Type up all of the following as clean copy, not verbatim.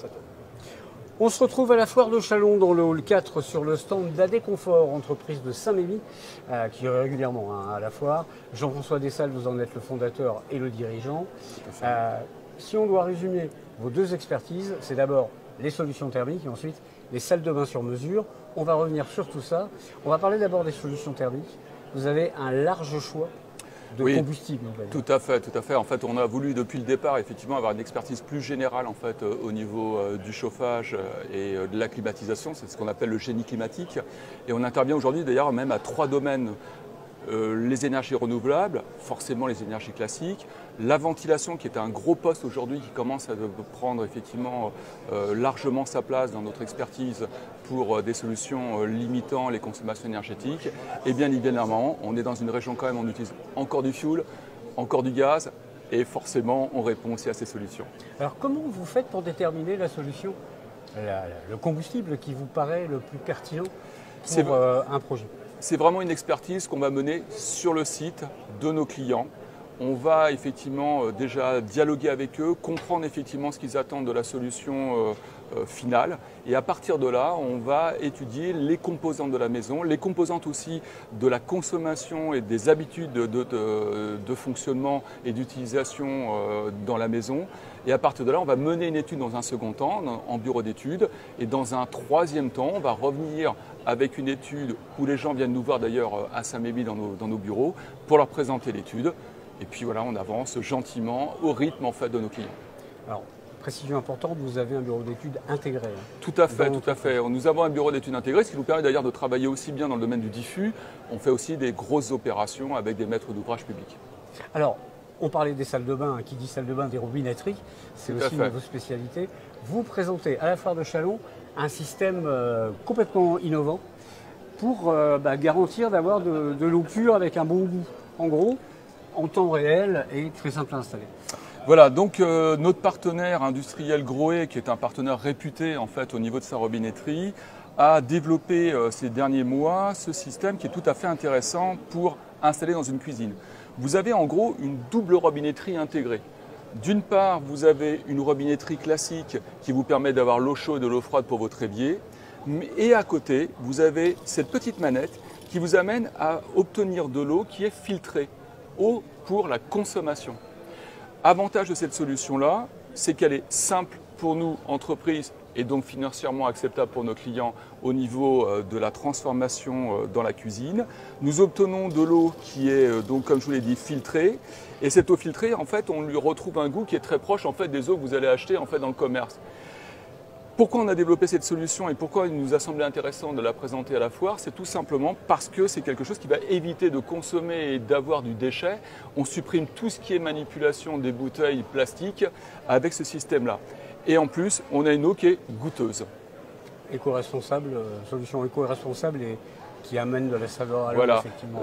Ça tourne. On se retrouve à la foire de Châlons dans le hall 4 sur le stand d'AD Confort, entreprise de Saint-Mémy, qui est régulièrement à la foire. Jean-François Dessalles, vous en êtes le fondateur et le dirigeant. Si on doit résumer vos deux expertises, c'est d'abord les solutions thermiques et ensuite les salles de bain sur mesure. On va revenir sur tout ça. On va parler d'abord des solutions thermiques. Vous avez un large choix de combustible. Tout à fait, tout à fait. En fait, on a voulu depuis le départ effectivement avoir une expertise plus générale en fait au niveau du chauffage et de la climatisation. C'est ce qu'on appelle le génie climatique. Et on intervient aujourd'hui d'ailleurs même à 3 domaines. Les énergies renouvelables, forcément les énergies classiques, la ventilation qui est un gros poste aujourd'hui qui commence à prendre effectivement largement sa place dans notre expertise pour des solutions limitant les consommations énergétiques. Et bien évidemment, on est dans une région quand même, on utilise encore du fioul, encore du gaz et forcément on répond aussi à ces solutions. Alors comment vous faites pour déterminer la solution, le combustible qui vous paraît le plus pertinent pour un projet? C'est vraiment une expertise qu'on va mener sur le site de nos clients. On va effectivement déjà dialoguer avec eux, comprendre effectivement ce qu'ils attendent de la solution finale. Et à partir de là, on va étudier les composantes de la maison, les composantes aussi de la consommation et des habitudes de fonctionnement et d'utilisation dans la maison. Et à partir de là, on va mener une étude dans un second temps, en bureau d'études. Et dans un troisième temps, on va revenir avec une étude où les gens viennent nous voir d'ailleurs à Saint-Mémy dans nos bureaux pour leur présenter l'étude. Et puis voilà, on avance gentiment au rythme en fait de nos clients. Alors, précision importante, vous avez un bureau d'études intégré. Tout à fait, tout à fait. Nous avons un bureau d'études intégré, ce qui nous permet d'ailleurs de travailler aussi bien dans le domaine du diffus. On fait aussi des grosses opérations avec des maîtres d'ouvrage publics. Alors, on parlait des salles de bain, qui dit salle de bain, des robinetteries, c'est aussi une de vos spécialités. Vous présentez à la foire de Châlons un système complètement innovant pour garantir d'avoir de l'eau pure avec un bon goût. En gros, en temps réel et très simple à installer. Voilà, donc notre partenaire industriel Grohe, qui est un partenaire réputé en fait au niveau de sa robinetterie, a développé ces derniers mois ce système qui est tout à fait intéressant pour installer dans une cuisine. Vous avez en gros une double robinetterie intégrée. D'une part, vous avez une robinetterie classique qui vous permet d'avoir l'eau chaude et l'eau froide pour votre évier. Et à côté, vous avez cette petite manette qui vous amène à obtenir de l'eau qui est filtrée, eau pour la consommation. Avantage de cette solution-là, c'est qu'elle est simple pour nous, entreprises, et donc financièrement acceptable pour nos clients au niveau de la transformation dans la cuisine. Nous obtenons de l'eau qui est, donc, comme je vous l'ai dit, filtrée. Et cette eau filtrée, en fait, on lui retrouve un goût qui est très proche en fait, des eaux que vous allez acheter en fait, dans le commerce. Pourquoi on a développé cette solution et pourquoi il nous a semblé intéressant de la présenter à la foire? C'est tout simplement parce que c'est quelque chose qui va éviter de consommer et d'avoir du déchet. On supprime tout ce qui est manipulation des bouteilles plastiques avec ce système-là. Et en plus, on a une eau qui est goûteuse. Éco-responsable, solution éco-responsable et qui amène de la saveur à l'eau, voilà. Effectivement.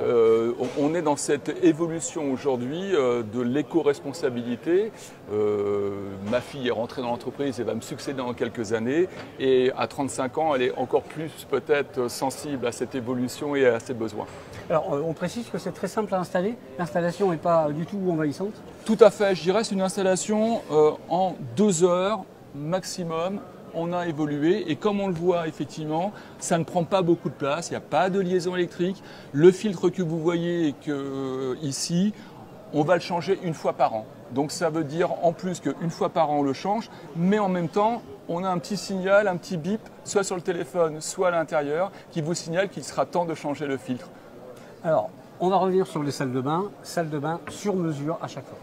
On est dans cette évolution aujourd'hui de l'éco-responsabilité. Ma fille est rentrée dans l'entreprise et va me succéder dans quelques années. Et à 35 ans, elle est encore plus peut-être sensible à cette évolution et à ses besoins. Alors, on précise que c'est très simple à installer. L'installation n'est pas du tout envahissante. Tout à fait. Je dirais c'est une installation en 2 heures maximum. On a évolué et comme on le voit effectivement, ça ne prend pas beaucoup de place, il n'y a pas de liaison électrique. Le filtre que vous voyez ici, on va le changer 1 fois par an. Donc ça veut dire en plus qu'1 fois par an on le change, mais en même temps on a un petit signal, un petit bip, soit sur le téléphone, soit à l'intérieur, qui vous signale qu'il sera temps de changer le filtre. Alors, on va revenir sur les salles de bain sur mesure à chaque fois.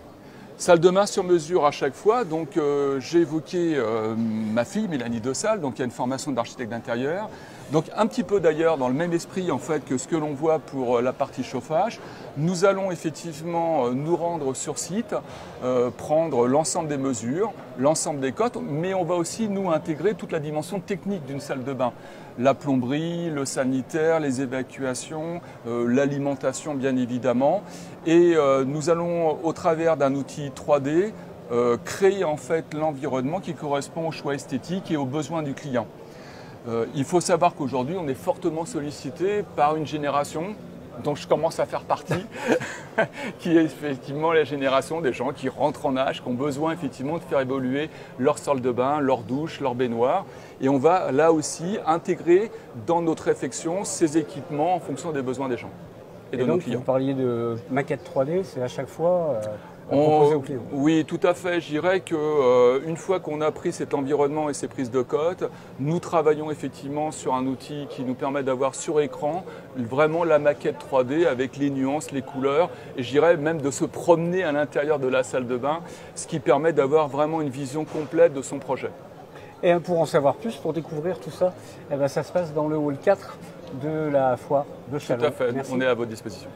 Salle de bain sur mesure à chaque fois. Donc j'ai évoqué ma fille Mélanie Dessalles, donc qui a une formation d'architecte d'intérieur. Donc un petit peu d'ailleurs dans le même esprit en fait que ce que l'on voit pour la partie chauffage. Nous allons effectivement nous rendre sur site, prendre l'ensemble des mesures, l'ensemble des cotes, mais on va aussi nous intégrer toute la dimension technique d'une salle de bain. La plomberie, le sanitaire, les évacuations, l'alimentation bien évidemment. Et nous allons au travers d'un outil 3D créer en fait l'environnement qui correspond aux choix esthétiques et aux besoins du client. Il faut savoir qu'aujourd'hui on est fortement sollicité par une génération dont je commence à faire partie, qui est effectivement la génération des gens qui rentrent en âge, qui ont besoin effectivement de faire évoluer leur salle de bain, leur douche, leur baignoire. Et on va là aussi intégrer dans notre réflexion ces équipements en fonction des besoins des gens et de nos donc, clients. Vous parliez de maquette 3D, c'est à chaque fois proposé aux clients. Oui, tout à fait. Je dirais qu'une fois qu'on a pris cet environnement et ces prises de cote, nous travaillons effectivement sur un outil qui nous permet d'avoir sur écran vraiment la maquette 3D avec les nuances, les couleurs, et je dirais même de se promener à l'intérieur de la salle de bain, ce qui permet d'avoir vraiment une vision complète de son projet. Et pour en savoir plus, pour découvrir tout ça, eh ben, ça se passe dans le hall 4 de la foire de Châlons. Tout à fait, Merci. on est à votre disposition.